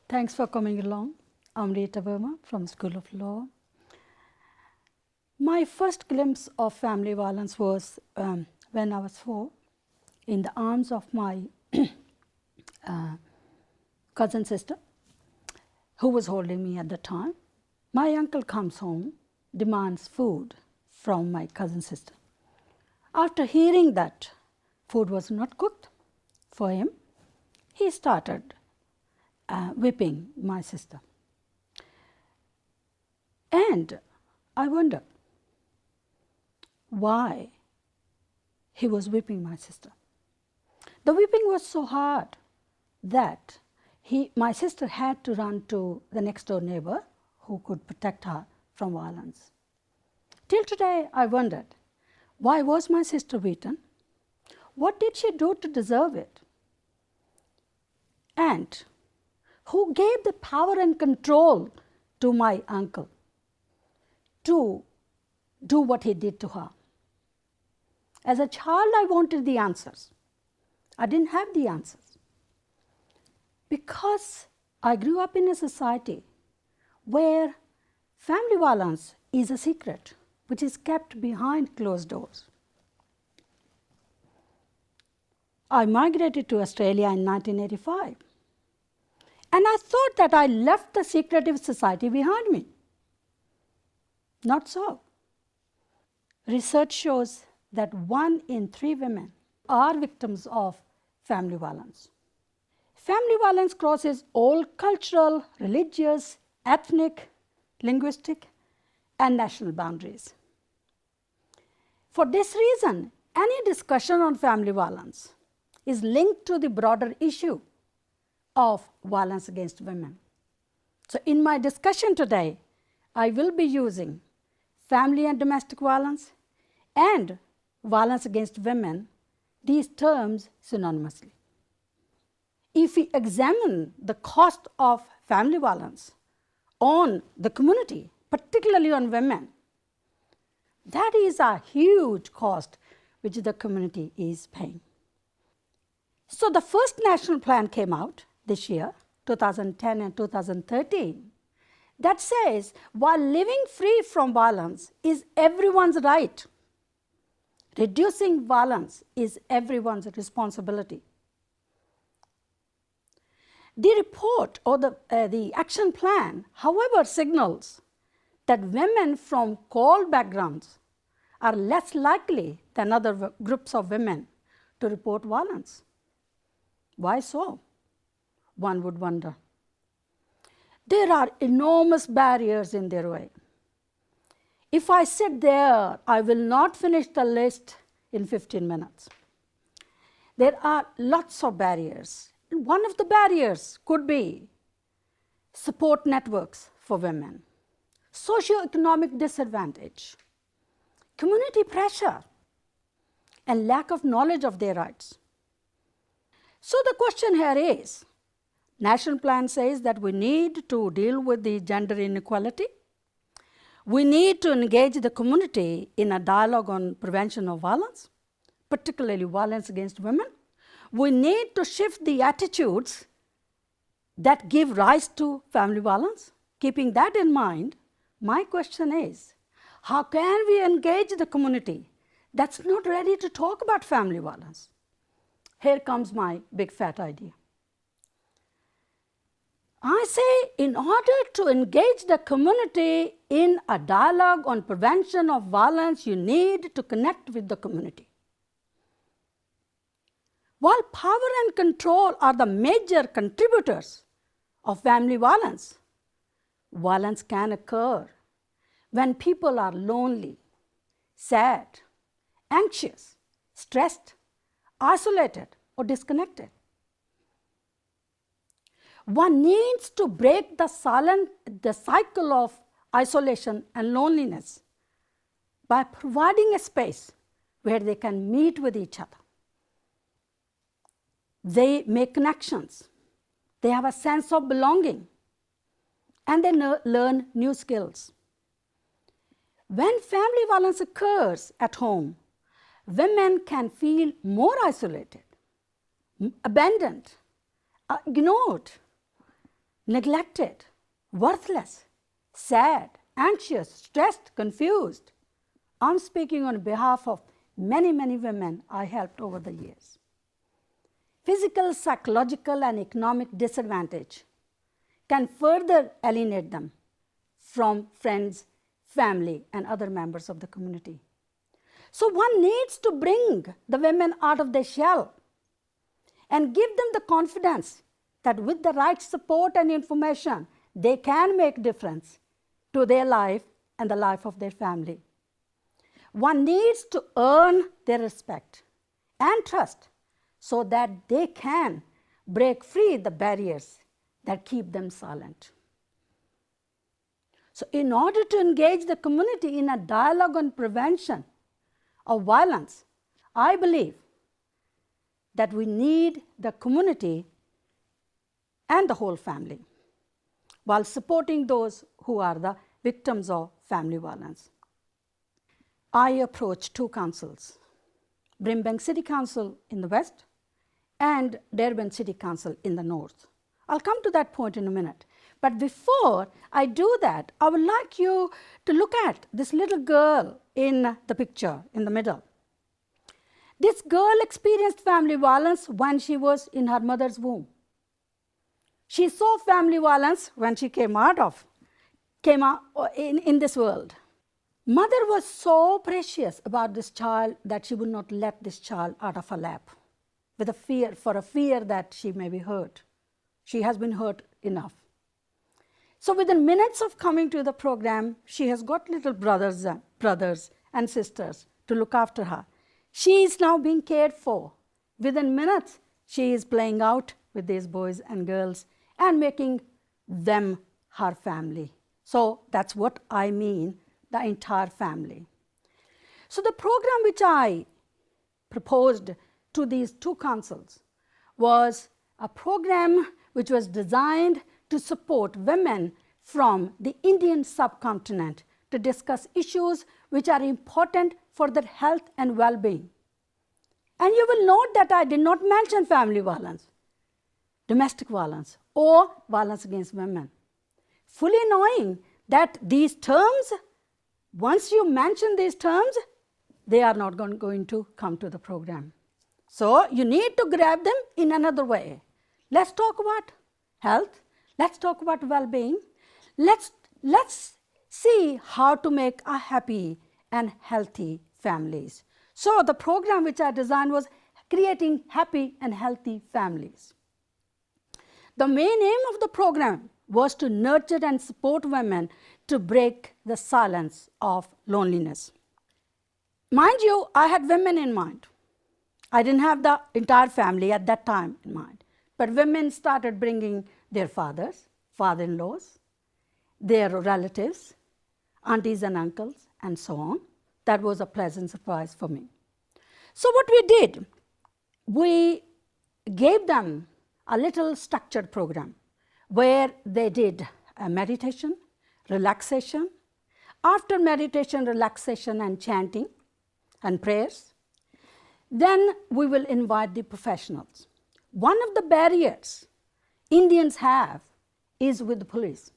Thanks for coming along. I'm Rita Verma from School of Law. My first glimpse of family violence was when I was 4, in the arms of my cousin sister, who was holding me at the time. My uncle comes home, demands food from my cousin sister. After hearing that food was not cooked for him, he started whipping my sister. And I wonder why he was whipping my sister. The whipping was so hard that my sister had to run to the next door neighbor who could protect her from violence. Till today, I wondered, why was my sister beaten? What did she do to deserve it? And who gave the power and control to my uncle to do what he did to her? As a child, I wanted the answers. I didn't have the answers. Because I grew up in a society where family violence is a secret which is kept behind closed doors. I migrated to Australia in 1985. And I thought that I left the secretive society behind me. Not so. Research shows that 1 in 3 women are victims of family violence. Family violence crosses all cultural, religious, ethnic, linguistic, and national boundaries. For this reason, any discussion on family violence is linked to the broader issue of violence against women. So in my discussion today, I will be using family and domestic violence and violence against women, these terms synonymously. If we examine the cost of family violence on the community, particularly on women, that is a huge cost which the community is paying. So the first national plan came out this year, 2010 and 2013, that says while living free from violence is everyone's right, reducing violence is everyone's responsibility. The report or the action plan, however, signals that women from all backgrounds are less likely than other groups of women to report violence. Why so? One would wonder. There are enormous barriers in their way. If I sit there, I will not finish the list in 15 minutes. There are lots of barriers. One of the barriers could be support networks for women, socioeconomic disadvantage, community pressure, and lack of knowledge of their rights. So the question here is, National Plan says that we need to deal with the gender inequality. We need to engage the community in a dialogue on prevention of violence, particularly violence against women. We need to shift the attitudes that give rise to family violence. Keeping that in mind, my question is, how can we engage the community that's not ready to talk about family violence? Here comes my big fat idea. I say in order to engage the community in a dialogue on prevention of violence, you need to connect with the community. While power and control are the major contributors of family violence, violence can occur when people are lonely, sad, anxious, stressed, isolated, or disconnected. One needs to break the cycle of isolation and loneliness by providing a space where they can meet with each other. They make connections. They have a sense of belonging. and they learn new skills. When family violence occurs at home, women can feel more isolated, abandoned, ignored, neglected, worthless, sad, anxious, stressed, confused. I'm speaking on behalf of many, many women I helped over the years. Physical, psychological, and economic disadvantage can further alienate them from friends, family, and other members of the community. So one needs to bring the women out of their shell and give them the confidence that with the right support and information, they can make difference to their life and the life of their family. One needs to earn their respect and trust so that they can break free the barriers that keep them silent. So in order to engage the community in a dialogue on prevention of violence, I believe that we need the community and the whole family while supporting those who are the victims of family violence. I approached two councils, Brimbank City Council in the west and Durban City Council in the north. I'll come to that point in a minute. But before I do that, I would like you to look at this little girl in the picture in the middle. This girl experienced family violence when she was in her mother's womb. She saw family violence when she came out in this world. Mother was so precious about this child that she would not let this child out of her lap with a fear that she may be hurt. She has been hurt enough. So within minutes of coming to the program, she has got little brothers and sisters to look after her. She is now being cared for. Within minutes, she is playing out with these boys and girls and making them her family. So that's what I mean, the entire family. So the program which I proposed to these two councils was a program which was designed to support women from the Indian subcontinent to discuss issues which are important for their health and well-being. And you will note that I did not mention family violence, domestic violence, or violence against women. Fully knowing that these terms, once you mention these terms, they are not going to come to the program. So you need to grab them in another way. Let's talk about health. Let's talk about well-being. Let's see how to make a happy and healthy families. So the program which I designed was creating happy and healthy families. The main aim of the program was to nurture and support women to break the silence of loneliness. Mind you, I had women in mind. I didn't have the entire family at that time in mind. But women started bringing their fathers, father-in-laws, their relatives, aunties and uncles, and so on. That was a pleasant surprise for me. So what we did, we gave them a little structured program where they did a meditation, relaxation. After meditation, relaxation, and chanting and prayers, then we will invite the professionals. One of the barriers Indians have is with the police.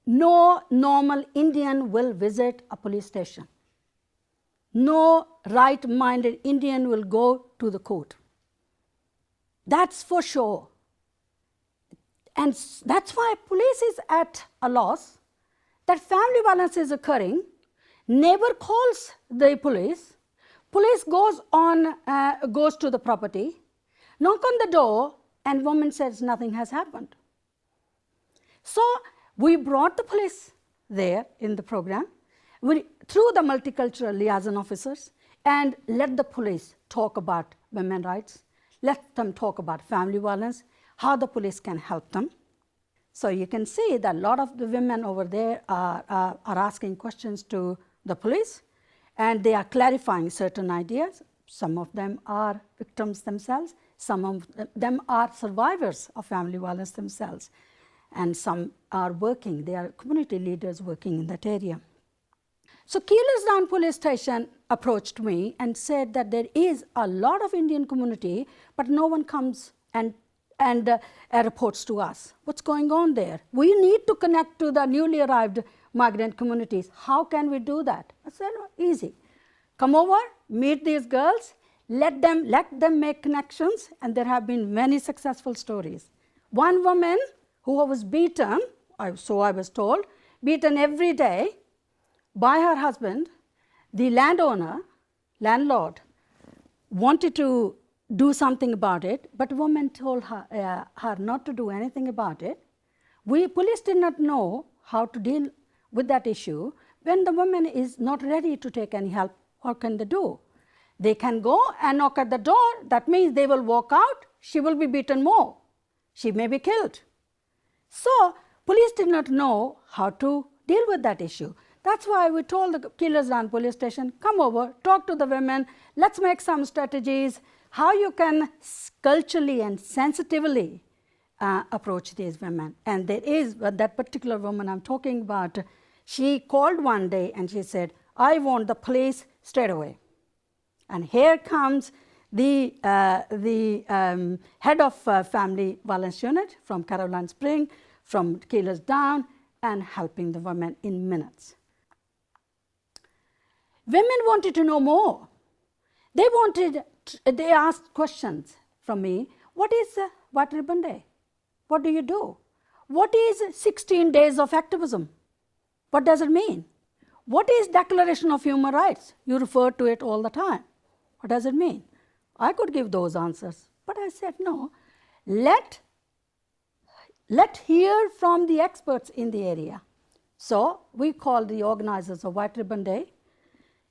No normal Indian will visit a police station. No right-minded Indian will go to the court. That's for sure. And that's why police is at a loss, that family violence is occurring, neighbor calls the police, police goes to the property, knock on the door, and woman says nothing has happened. So we brought the police there in the program through the multicultural liaison officers and let the police talk about women's rights, let them talk about family violence, how the police can help them. So you can see that a lot of the women over there are asking questions to the police, and they are clarifying certain ideas. Some of them are victims themselves. Some of them are survivors of family violence themselves. and some are working, they are community leaders working in that area. So Keeler's Down police station approached me and said that there is a lot of Indian community, but no one comes and reports to us. What's going on there? We need to connect to the newly arrived migrant communities. How can we do that? I said, easy. Come over, meet these girls, let them make connections, and there have been many successful stories. One woman who was beaten, so I was told, beaten every day by her husband, the landlord, wanted to do something about it, but woman told her not to do anything about it. Police did not know how to deal with that issue. When the woman is not ready to take any help, what can they do? They can go and knock at the door. That means they will walk out. She will be beaten more. She may be killed. So police did not know how to deal with that issue. That's why we told the Keeler's Down police station, come over, talk to the women, let's make some strategies, how you can culturally and sensitively approach these women. And there is that particular woman I'm talking about, she called one day and she said, I want the police straight away. And here comes the head of family violence unit from Caroline Spring, from Keeler's Down, and helping the women in minutes. Women wanted to know more. They asked questions from me. What is White Ribbon Day? What do you do? What is 16 days of activism? What does it mean? What is Declaration of Human Rights? You refer to it all the time. What does it mean? I could give those answers, but I said no. Let hear from the experts in the area. So we called the organizers of White Ribbon Day.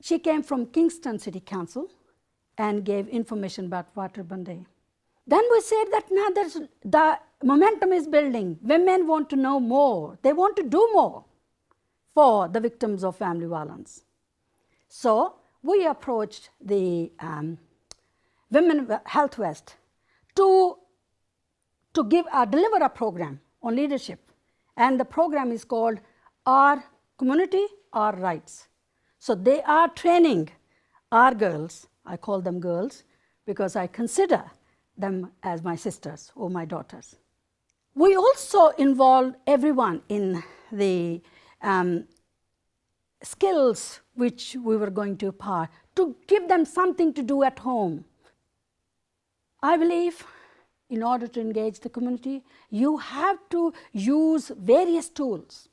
She came from Kingston City Council and gave information about White Ribbon Day. Then we said that now the momentum is building. Women want to know more. They want to do more for the victims of family violence. So we approached the Women Health West to deliver a program on leadership. And the program is called Our Community, Our Rights. So they are training our girls, I call them girls because I consider them as my sisters or my daughters. We also involved everyone in the skills which we were going to impart to give them something to do at home. I believe in order to engage the community, you have to use various tools.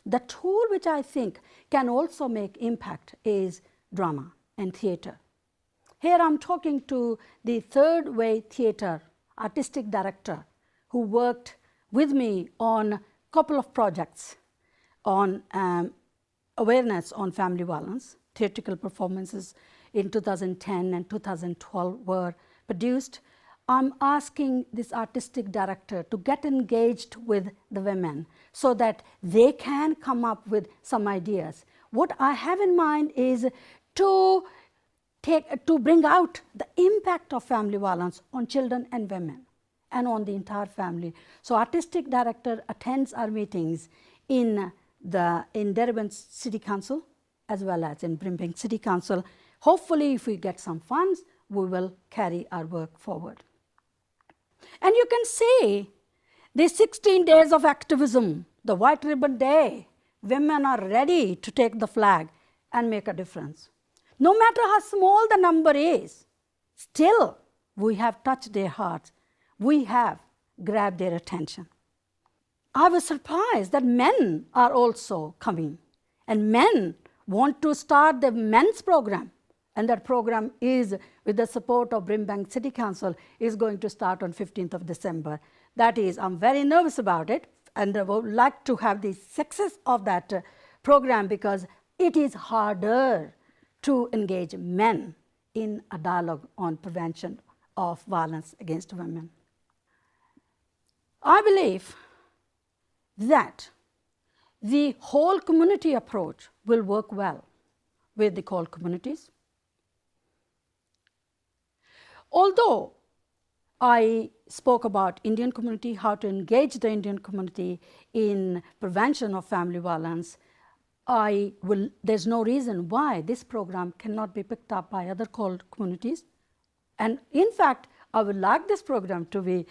The tool which I think can also make impact is drama and theatre. Here I'm talking to the Third Way Theatre artistic director who worked with me on a couple of projects on awareness on family violence. Theatrical performances in 2010 and 2012 were produced. I'm asking this artistic director to get engaged with the women so that they can come up with some ideas. What I have in mind is to bring out the impact of family violence on children and women and on the entire family. So artistic director attends our meetings in Derwent City Council as well as in Brimbank City Council. Hopefully, if we get some funds, we will carry our work forward. And you can see the 16 days of activism, the White Ribbon Day, women are ready to take the flag and make a difference. No matter how small the number is, still we have touched their hearts. We have grabbed their attention. I was surprised that men are also coming, and men want to start the men's program. And that program is, with the support of Brimbank City Council, is going to start on 15th of December. That is, I'm very nervous about it, and I would like to have the success of that program because it is harder to engage men in a dialogue on prevention of violence against women. I believe that the whole community approach will work well with the core communities. Although I spoke about Indian community, how to engage the Indian community in prevention of family violence. There's no reason why this program cannot be picked up by other called communities. And in fact, I would like this program to be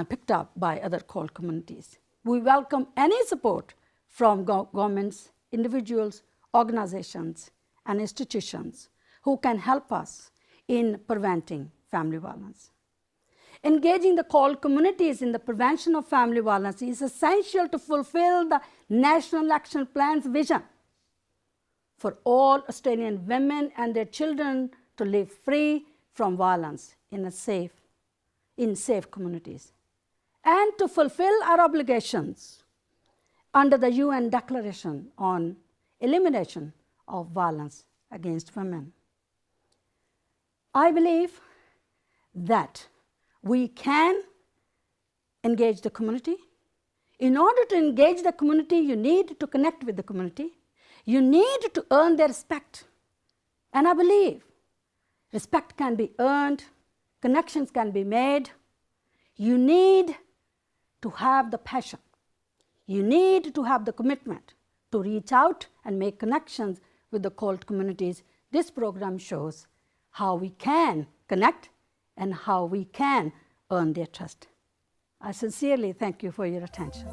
picked up by other called communities. We welcome any support from governments, individuals, organizations, and institutions who can help us in preventing family violence. Engaging the called communities in the prevention of family violence is essential to fulfill the National Action Plan's vision for all Australian women and their children to live free from violence in safe communities, and to fulfill our obligations under the UN Declaration on Elimination of Violence against Women. I believe that we can engage the community. In order to engage the community, you need to connect with the community. You need to earn their respect. And I believe respect can be earned, connections can be made. You need to have the passion. You need to have the commitment to reach out and make connections with the called communities. This program shows how we can connect and how we can earn their trust. I sincerely thank you for your attention.